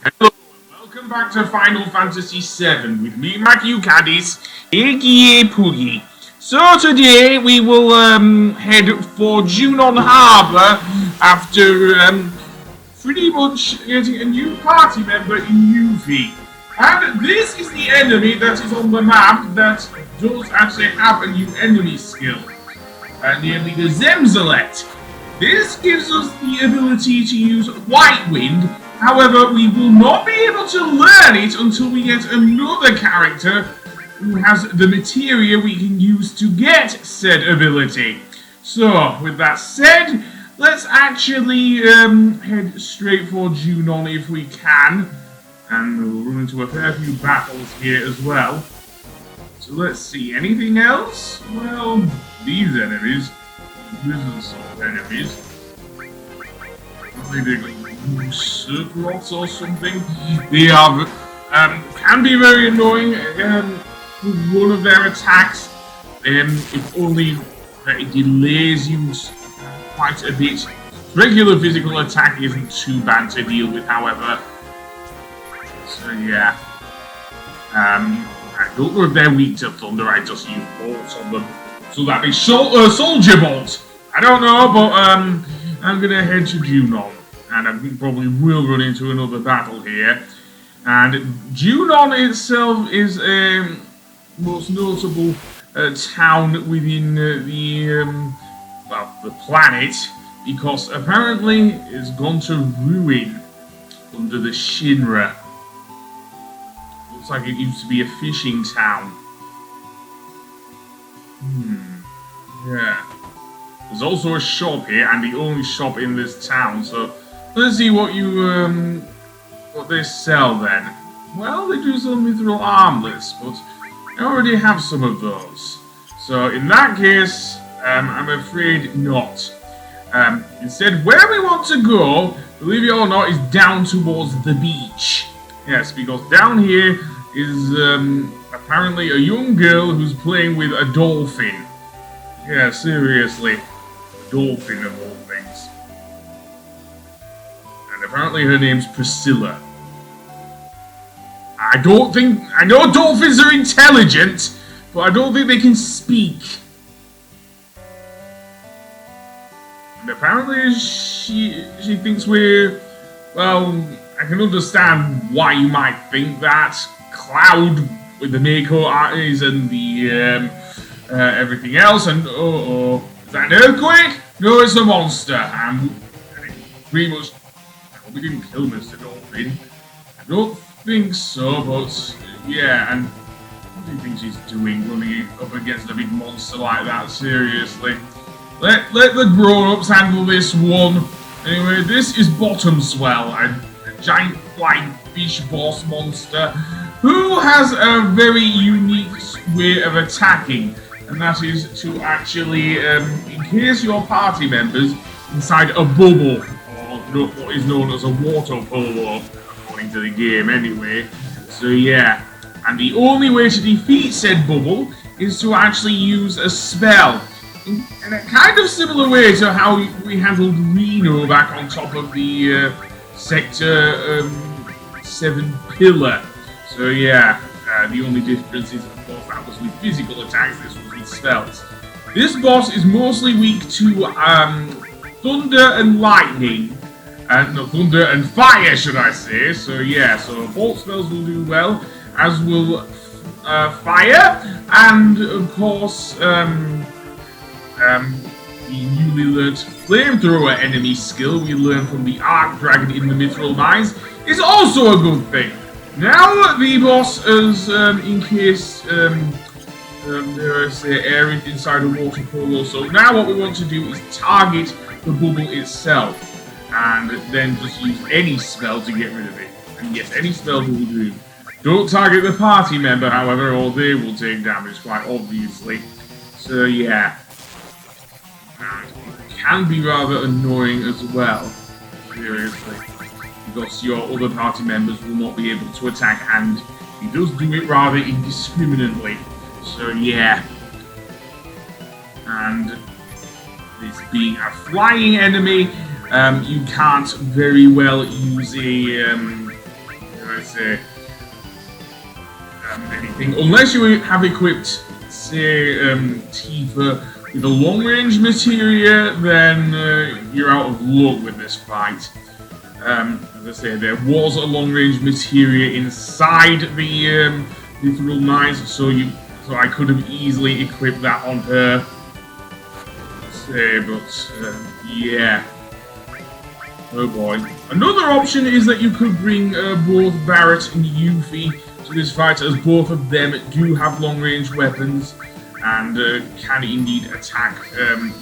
Hello, and welcome back to Final Fantasy VII with me, Matthew Caddis, aka Poogie. So today we will head for Junon Harbour after pretty much getting a new party member in UV. And this is the enemy that is on the map that does actually have a new enemy skill, namely the Zemzalet. This gives us the ability to use White Wind. However, we will not be able to learn it until we get another character who has the materia we can use to get said ability. So, with that said, let's actually head straight for Junon if we can. And we'll run into a fair few battles here as well. So let's see, anything else? Well, these enemies. Blizzard sort of enemies. Maybe Circlots or something. They are can be very annoying with one of their attacks. If only it delays you quite a bit. Regular physical attack isn't too bad to deal with, however. So yeah. I don't know if they're weak to thunder. I just use bolts on them. So that be soldier bolt. I don't know, but I'm gonna head to Junon, and I probably will run into another battle here. And Junon itself is a most notable town within the planet, because apparently it's gone to ruin under the Shinra. Looks like it used to be a fishing town. Yeah. There's also a shop here, and the only shop in this town, so let's see what what they sell then. Well, they do sell mithril armlets, but I already have some of those. So in that case, I'm afraid not. Instead, where we want to go, believe it or not, is down towards the beach. Yes, because down here is apparently a young girl who's playing with a dolphin. Yeah, seriously. Dolphin of all things. And apparently her name's Priscilla. I know dolphins are intelligent, but I don't think they can speak. And apparently she thinks we're, well, I can understand why you might think that. Cloud with the Mako eyes and the everything else, and is that an earthquake? No, it's a monster. And pretty much, we didn't kill Mr. Dolphin. I don't think so, but yeah, and what do you think she's doing running up against a big monster like that? Seriously. Let the grown-ups handle this one. Anyway, this is Bottom Swell, a giant flying fish boss monster who has a very unique way of attacking. And that is to actually encase your party members inside a bubble, or what is known as a water polo, according to the game anyway. So yeah, and the only way to defeat said bubble is to actually use a spell. In a kind of similar way to how we handled Reno back on top of the Sector 7 pillar. So yeah, the only difference is, of course, that was with physical attacks, this was with spells. This boss is mostly weak to thunder and lightning. No, thunder and fire, should I say. So yeah, so bolt spells will do well, as will fire, and of course, the newly learnt flamethrower enemy skill we learned from the Arc Dragon in the Mithril Mines is also a good thing. Now the boss is encased, dare I say, area inside a water polo. So now what we want to do is target the bubble itself, and then just use any spell to get rid of it. And yes, any spell will do. Don't target the party member, however, or they will take damage, quite obviously. So yeah, and it can be rather annoying as well. Seriously. Because your other party members will not be able to attack, and he does do it rather indiscriminately. So yeah. And this being a flying enemy, you can't very well use a should I say, anything. Unless you have equipped, say, Tifa with a long-range materia, then you're out of luck with this fight. As I say, there was a long-range materia inside the Mithril Knights, so I could have easily equipped that on her. But yeah. Oh boy. Another option is that you could bring both Barrett and Yuffie to this fight, as both of them do have long-range weapons and can indeed attack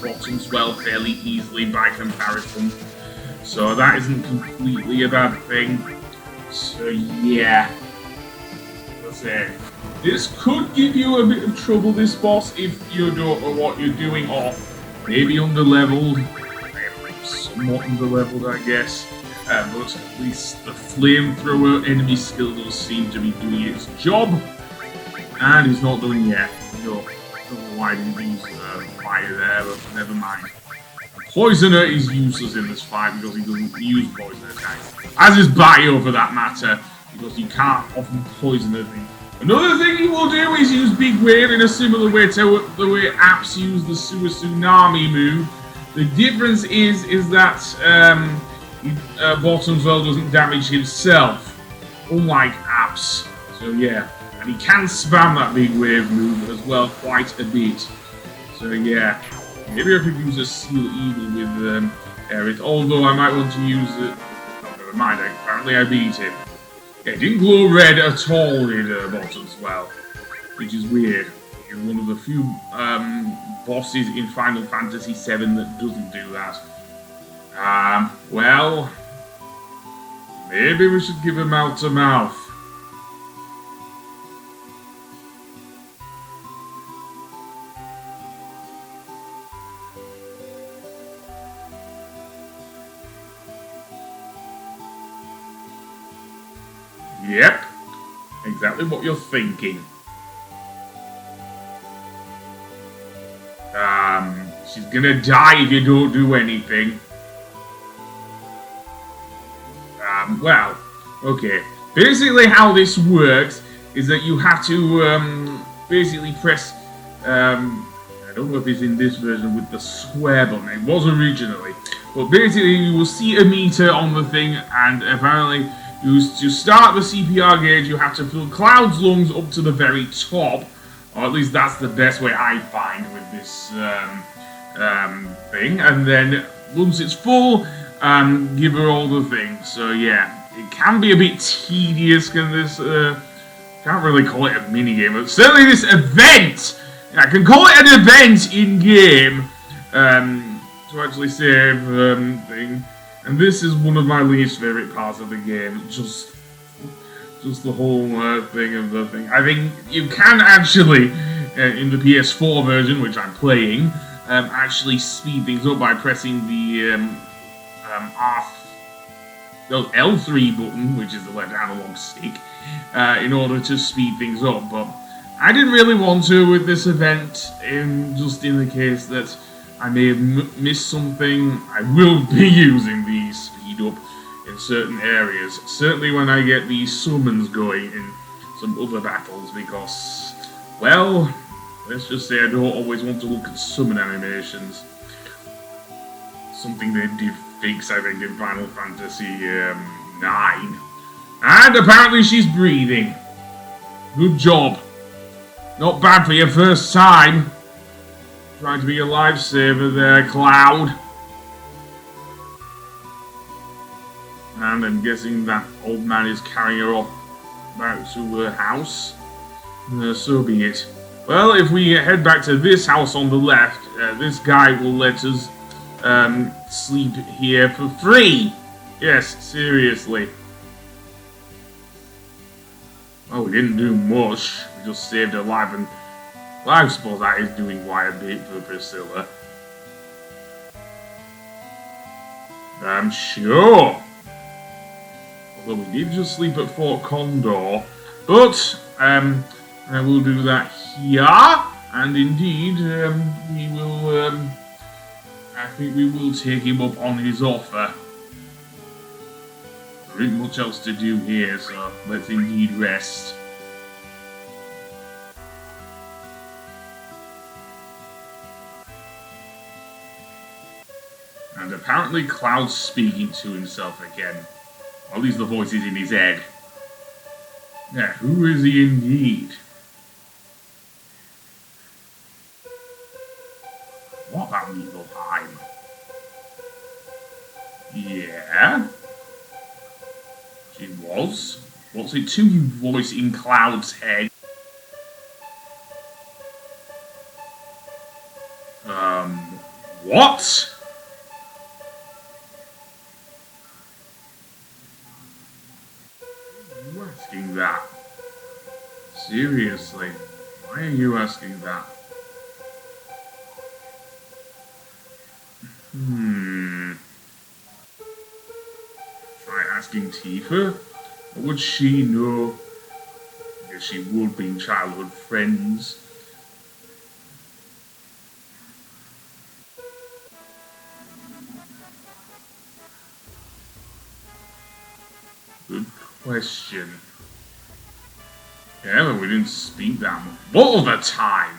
Bottoms well fairly easily by comparison. So that isn't completely a bad thing. So yeah. Let's say this could give you a bit of trouble, this boss, if you don't know what you're doing, or maybe underleveled. Somewhat underleveled, I guess. But at least the flamethrower enemy skill does seem to be doing its job. And it's not done yet. No, I don't know why I didn't use fire there, but never mind. Poisoner is useless in this fight because he doesn't use poison attacks. As is Bio for that matter, because you can't often poison a thing. Another thing he will do is use Big Wave in a similar way to the way Apps use the Tsunami move. The difference is that Bottomswell doesn't damage himself, unlike Apps. So yeah, and he can spam that Big Wave move as well quite a bit. So yeah, maybe I could use a Seal Eagle with Aerith, although I might want to use it. Oh, never mind, apparently I beat him. Yeah, it didn't glow red at all in Bottomswell, which is weird. He's one of the few bosses in Final Fantasy VII that doesn't do that. Well, maybe we should give him mouth to mouth. Yep, exactly what you're thinking. She's gonna die if you don't do anything. Well, okay. Basically how this works is that you have to, basically press, I don't know if it's in this version with the square button, it was originally. But basically you will see a meter on the thing, and apparently to start the CPR gauge you have to fill Cloud's lungs up to the very top. Or at least that's the best way I find with this thing. And then once it's full, give her all the things. So yeah, it can be a bit tedious. Can't really call it a mini game, but certainly this event. I can call it an event in game to actually save thing. And this is one of my least favorite parts of the game. Just the whole thing of the thing. I think you can actually, in the PS4 version, which I'm playing, actually speed things up by pressing the L3 button, which is the left analog stick, in order to speed things up. But I didn't really want to with this event, just in the case that I may have missed something. I will be using the speed up in certain areas, certainly when I get these summons going in some other battles, because, well, let's just say I don't always want to look at summon animations. Something they did fix, I think, in Final Fantasy IX. And apparently she's breathing. Good job. Not bad for your first time. Trying to be a lifesaver there, Cloud. And I'm guessing that old man is carrying her off back to her house. So be it. Well, if we head back to this house on the left, this guy will let us sleep here for free. Yes, seriously. Well, we didn't do much. We just saved her life, and well, I suppose that is doing quite a bit for Priscilla. I'm sure. Although we did just sleep at Fort Condor, but I will do that here, and indeed we will. I think we will take him up on his offer. There ain't much else to do here, so let's indeed rest. And apparently Cloud's speaking to himself again. Or at least the voice is in his head. Yeah, who is he indeed? What about Nibelheim? Yeah? She was? What's it to you, voice in Cloud's head? What? Why are you asking that? Seriously, why are you asking that? Try asking Tifa? What would she know? I guess she would be childhood friends. Good question. Yeah, but we didn't speak that much. All the time!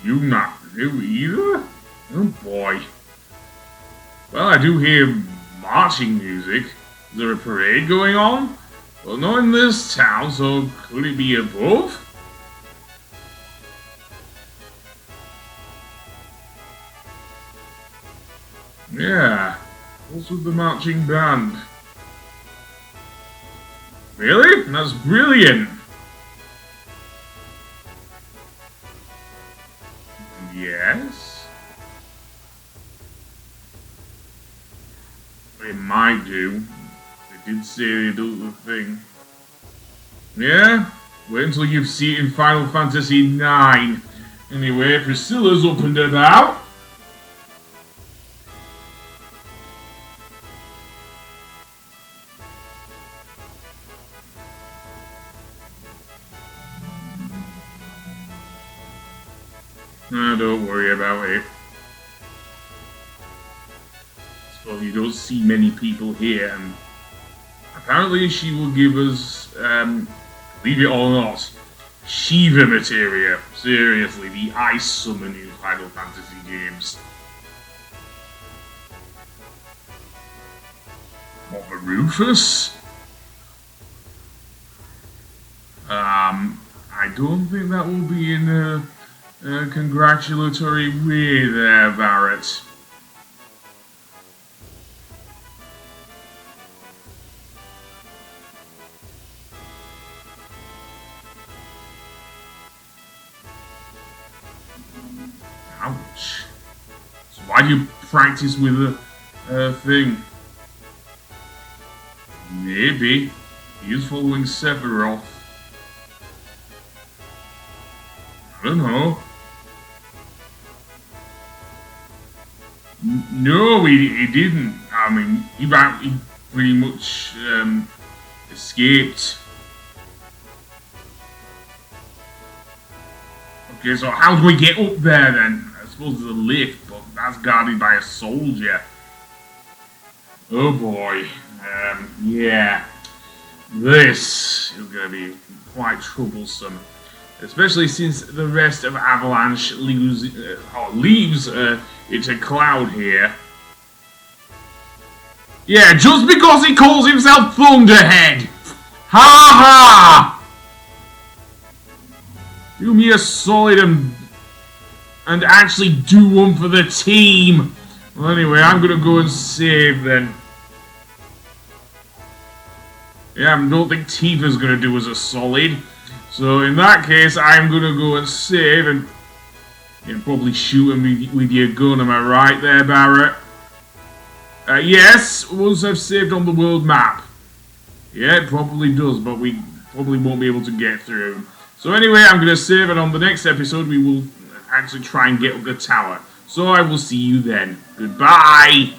You not new either? Oh boy. Well, I do hear marching music. Is there a parade going on? Well, not in this town, so could it be above? Yeah. What's with the marching band? Really? That's brilliant! Yes? It might do. They did say they'd do the thing. Yeah? Wait until you see it in Final Fantasy IX. Anyway, Priscilla's up and about. Don't worry about it. So you don't see many people here, and apparently she will give us, believe it or not, Shiva materia. Seriously, the ice summon in Final Fantasy games. What, the Rufus? I don't think that will be in a congratulatory way there, Barrett. Ouch. So why do you practice with a thing? Maybe. He is following Sephiroth. I don't know. No, he didn't. I mean, he pretty much escaped. Okay, so how do we get up there then? I suppose there's a lift, but that's guarded by a soldier. Oh boy. Yeah. This is going to be quite troublesome. Especially since the rest of Avalanche leaves it to Cloud here. Yeah, just because he calls himself Thunderhead! Ha ha! Do me a solid and actually do one for the team! Well, anyway, I'm gonna go and save then. Yeah, I don't think Tifa's gonna do us a solid. So in that case, I'm gonna go and save and you can probably shoot him with your gun, am I right there, Barrett? Yes, once I've saved on the world map. Yeah, it probably does, but we probably won't be able to get through. So anyway, I'm gonna save and on the next episode we will actually try and get up the tower. So I will see you then. Goodbye!